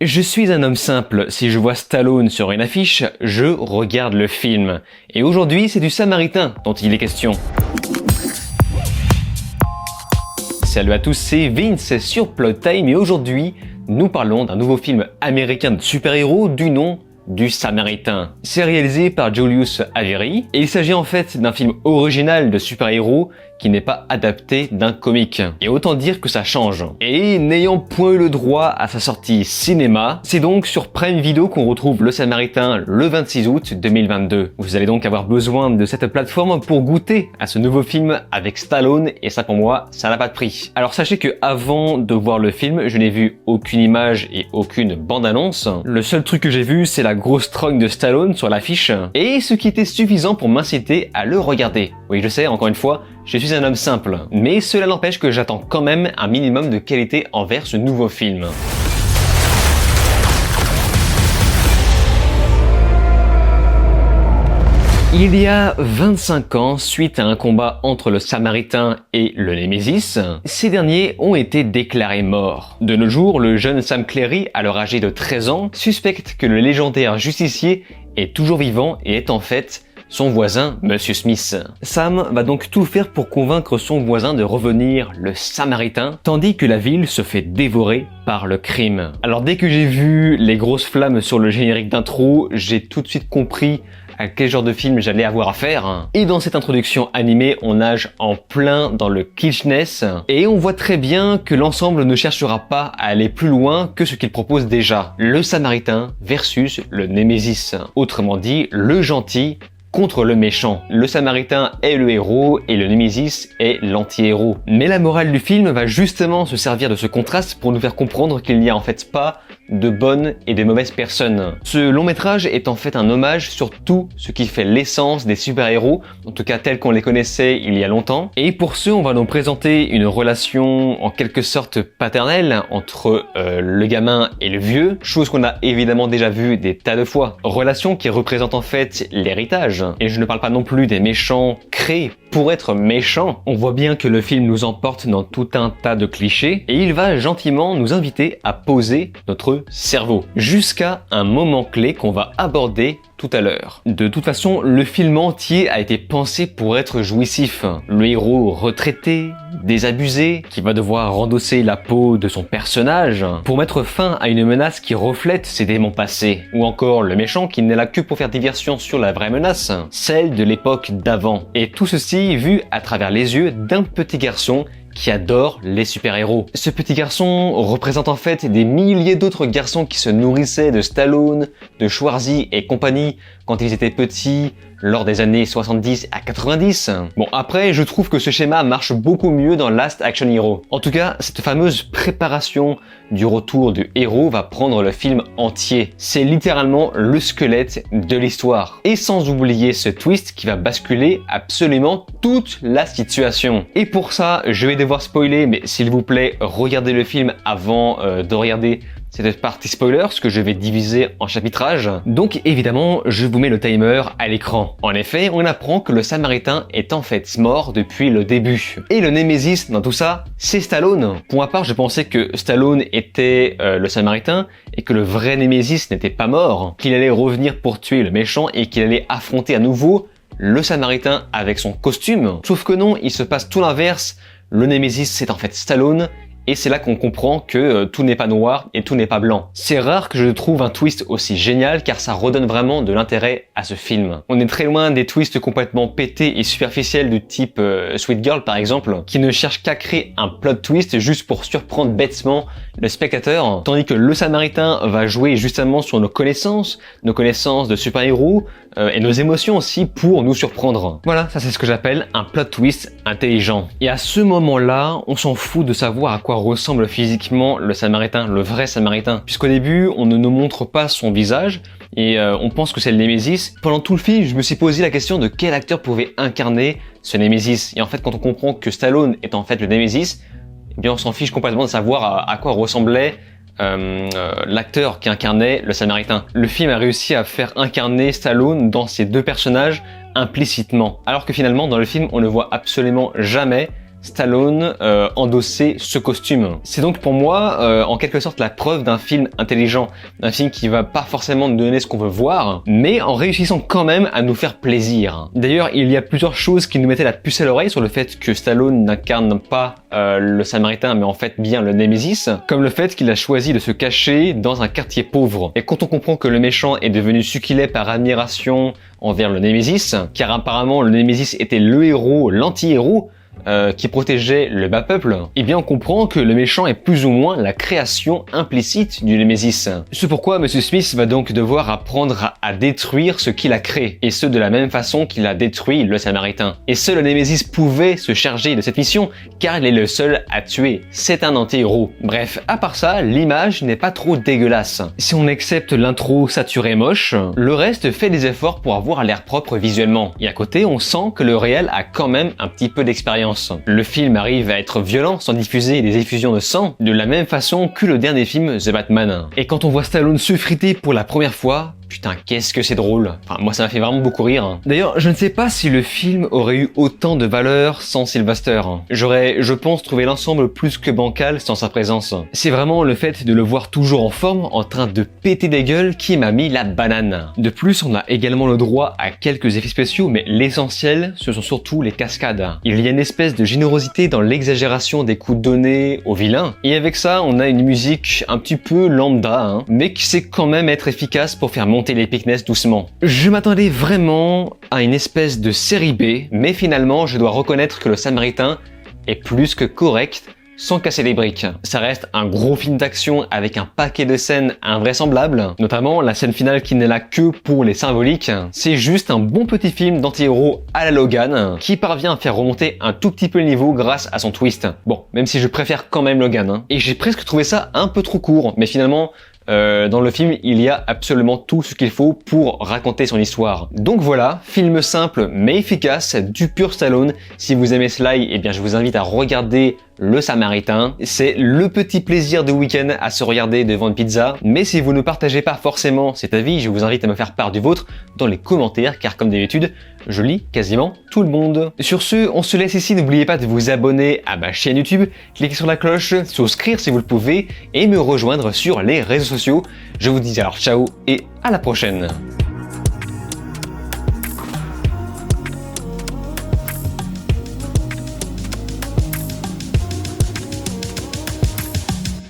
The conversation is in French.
Je suis un homme simple, si je vois Stallone sur une affiche, je regarde le film. Et aujourd'hui, c'est du Samaritain dont il est question. Salut à tous, c'est Vince sur Plot Time et aujourd'hui, nous parlons d'un nouveau film américain de super-héros du nom du Samaritain. C'est réalisé par Julius Avery et il s'agit en fait d'un film original de super-héros qui n'est pas adapté d'un comic. Et autant dire que ça change. Et n'ayant point eu le droit à sa sortie cinéma, c'est donc sur Prime Video qu'on retrouve Le Samaritain le 26 août 2022. Vous allez donc avoir besoin de cette plateforme pour goûter à ce nouveau film avec Stallone et ça pour moi, ça n'a pas de prix. Alors sachez que avant de voir le film, je n'ai vu aucune image et aucune bande-annonce. Le seul truc que j'ai vu, c'est la grosse trogne de Stallone sur l'affiche et ce qui était suffisant pour m'inciter à le regarder. Oui, je sais, encore une fois, je suis un homme simple, mais cela n'empêche que j'attends quand même un minimum de qualité envers ce nouveau film. Il y a 25 ans, suite à un combat entre le Samaritain et le Némésis, ces derniers ont été déclarés morts. De nos jours, le jeune Sam Clary, alors âgé de 13 ans, suspecte que le légendaire justicier est toujours vivant et est en fait son voisin, Monsieur Smith. Sam va donc tout faire pour convaincre son voisin de revenir le Samaritain, tandis que la ville se fait dévorer par le crime. Alors dès que j'ai vu les grosses flammes sur le générique d'intro, j'ai tout de suite compris à quel genre de film j'allais avoir affaire. Et dans cette introduction animée, on nage en plein dans le kitschness et on voit très bien que l'ensemble ne cherchera pas à aller plus loin que ce qu'il propose déjà. Le Samaritain versus le Némésis. Autrement dit, le gentil contre le méchant. Le Samaritain est le héros et le Némésis est l'anti-héros. Mais la morale du film va justement se servir de ce contraste pour nous faire comprendre qu'il n'y a en fait pas de bonnes et de mauvaises personnes. Ce long métrage est en fait un hommage sur tout ce qui fait l'essence des super-héros, en tout cas tels qu'on les connaissait il y a longtemps. Et pour ce, on va nous présenter une relation en quelque sorte paternelle entre le gamin et le vieux, chose qu'on a évidemment déjà vue des tas de fois. Relation qui représente en fait l'héritage. Et je ne parle pas non plus des méchants créés pour être méchants. On voit bien que le film nous emporte dans tout un tas de clichés et il va gentiment nous inviter à poser notre cerveau jusqu'à un moment clé qu'on va aborder tout à l'heure. De toute façon, le film entier a été pensé pour être jouissif. Le héros retraité, désabusé, qui va devoir endosser la peau de son personnage pour mettre fin à une menace qui reflète ses démons passés. Ou encore le méchant qui n'est là que pour faire diversion sur la vraie menace, celle de l'époque d'avant. Et tout ceci vu à travers les yeux d'un petit garçon qui adore les super-héros. Ce petit garçon représente en fait des milliers d'autres garçons qui se nourrissaient de Stallone, de Schwarzy et compagnie quand ils étaient petits, lors des années 70 à 90. Bon, après, je trouve que ce schéma marche beaucoup mieux dans Last Action Hero. En tout cas, cette fameuse préparation du retour du héros va prendre le film entier. C'est littéralement le squelette de l'histoire. Et sans oublier ce twist qui va basculer absolument toute la situation. Et pour ça, je vais devoir spoiler, mais s'il vous plaît, regardez le film avant de regarder cette partie spoiler, ce que je vais diviser en chapitrage. Donc évidemment, je vous mets le timer à l'écran. En effet, on apprend que le Samaritain est en fait mort depuis le début. Et le Némésis dans tout ça, c'est Stallone. Pour ma part, je pensais que Stallone était le Samaritain et que le vrai Némésis n'était pas mort, qu'il allait revenir pour tuer le méchant et qu'il allait affronter à nouveau le Samaritain avec son costume. Sauf que non, il se passe tout l'inverse. Le Némésis, c'est en fait Stallone. Et c'est là qu'on comprend que tout n'est pas noir et tout n'est pas blanc. C'est rare que je trouve un twist aussi génial car ça redonne vraiment de l'intérêt à ce film. On est très loin des twists complètement pétés et superficiels du type Sweet Girl par exemple, qui ne cherche qu'à créer un plot twist juste pour surprendre bêtement le spectateur, tandis que le Samaritain va jouer justement sur nos connaissances de super-héros et nos émotions aussi pour nous surprendre. Voilà, ça c'est ce que j'appelle un plot twist intelligent. Et à ce moment-là, on s'en fout de savoir à quoi ressemble physiquement le Samaritain, le vrai Samaritain. Puisqu'au début, on ne nous montre pas son visage et on pense que c'est le Némésis. Pendant tout le film, je me suis posé la question de quel acteur pouvait incarner ce Némésis. Et en fait, quand on comprend que Stallone est en fait le Némésis, eh bien on s'en fiche complètement de savoir à quoi ressemblait l'acteur qui incarnait le Samaritain. Le film a réussi à faire incarner Stallone dans ces deux personnages implicitement. Alors que finalement, dans le film, on ne voit absolument jamais Stallone endosser ce costume. C'est donc pour moi en quelque sorte la preuve d'un film intelligent, d'un film qui va pas forcément nous donner ce qu'on veut voir, mais en réussissant quand même à nous faire plaisir. D'ailleurs, il y a plusieurs choses qui nous mettaient la puce à l'oreille sur le fait que Stallone n'incarne pas le Samaritain, mais en fait bien le Némésis, comme le fait qu'il a choisi de se cacher dans un quartier pauvre. Et quand on comprend que le méchant est devenu ce qu'il est par admiration envers le Némésis, car apparemment le Némésis était le héros, l'anti-héros, qui protégeait le bas peuple, eh bien on comprend que le méchant est plus ou moins la création implicite du Némésis. C'est pourquoi Monsieur Smith va donc devoir apprendre à détruire ce qu'il a créé, et ce de la même façon qu'il a détruit le Samaritain. Et seul le Némésis pouvait se charger de cette mission, car il est le seul à tuer. C'est un anti-héros. Bref, à part ça, l'image n'est pas trop dégueulasse. Si on accepte l'intro saturée moche, le reste fait des efforts pour avoir l'air propre visuellement. Et à côté, on sent que le réel a quand même un petit peu d'expérience. Le film arrive à être violent sans diffuser des effusions de sang, de la même façon que le dernier film The Batman. Et quand on voit Stallone se friter pour la première fois, putain, qu'est-ce que c'est drôle. Enfin, moi ça m'a fait vraiment beaucoup rire. D'ailleurs, je ne sais pas si le film aurait eu autant de valeur sans Sylvester. J'aurais, je pense, trouvé l'ensemble plus que bancal sans sa présence. C'est vraiment le fait de le voir toujours en forme, en train de péter des gueules, qui m'a mis la banane. De plus, on a également le droit à quelques effets spéciaux, mais l'essentiel, ce sont surtout les cascades. Il y a une espèce de générosité dans l'exagération des coups donnés aux vilains. Et avec ça, on a une musique un petit peu lambda, mais qui sait quand même être efficace pour faire monter les pickness doucement. Je m'attendais vraiment à une espèce de série B, mais finalement, je dois reconnaître que le Samaritain est plus que correct, sans casser les briques. Ça reste un gros film d'action avec un paquet de scènes invraisemblables, notamment la scène finale qui n'est là que pour les symboliques. C'est juste un bon petit film d'anti-héros à la Logan, qui parvient à faire remonter un tout petit peu le niveau grâce à son twist. Bon, même si je préfère quand même Logan. Et j'ai presque trouvé ça un peu trop court, mais finalement, dans le film, il y a absolument tout ce qu'il faut pour raconter son histoire. Donc voilà, film simple mais efficace, du pur Stallone. Si vous aimez Sly, eh bien je vous invite à regarder Le Samaritain. C'est le petit plaisir de week-end à se regarder devant une pizza. Mais si vous ne partagez pas forcément cet avis, je vous invite à me faire part du vôtre dans les commentaires, car comme d'habitude, je lis quasiment tout le monde. Sur ce, on se laisse ici. N'oubliez pas de vous abonner à ma chaîne YouTube, cliquez sur la cloche, souscrire si vous le pouvez, et me rejoindre sur les réseaux sociaux. Je vous dis alors ciao et à la prochaine.